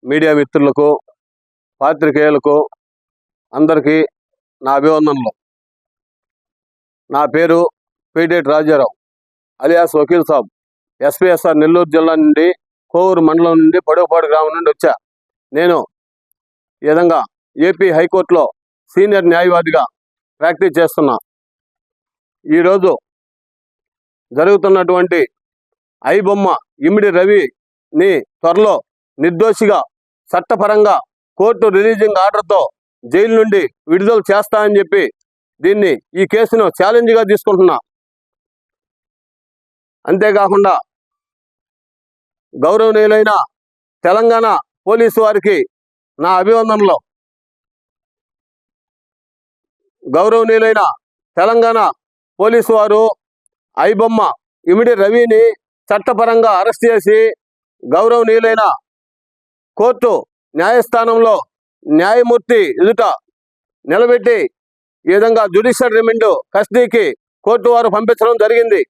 Media మిత్రులకు, పాత్రికేయులకు అందరికీ నా అభివందనలు. నా పేరు పీడేటి రాజారావు అలియాస్ వకీల్ సాబ్. ఎస్పీఎస్ఆర్ నెల్లూరు జిల్లా నుండి కోవూరు మండలం నుండి పడవపాడు గ్రామం నుండి వచ్చా. నేను ఈ విధంగా ఏపీ హైకోర్టులో సీనియర్ న్యాయవాదిగా ప్రాక్టీస్ చేస్తున్నా. ఈరోజు జరుగుతున్నటువంటి ఐబొమ్మ ఇమిడి రవిని త్వరలో నిర్దోషిగా చట్టపరంగా కోర్టు రిలీజింగ్ ఆర్డర్తో జైలు నుండి విడుదల చేస్తానని చెప్పి ఈ కేసును ఛాలెంజ్గా తీసుకుంటున్నా. అంతేకాకుండా గౌరవనీయులైన తెలంగాణ పోలీసు వారికి నా అభివందనలు. గౌరవనీయులైన తెలంగాణ పోలీసు వారు ఐబొమ్మ ఇమిడి రవిని చట్టపరంగా అరెస్ట్ చేసి గౌరవనీయులైన కోర్టు న్యాయస్థానంలో న్యాయమూర్తి ఎదుట నిలబెట్టి ఈ విధంగా జ్యుడిషియల్ రిమాండ్ కస్టడీకి కోర్టు వారు పంపించడం జరిగింది.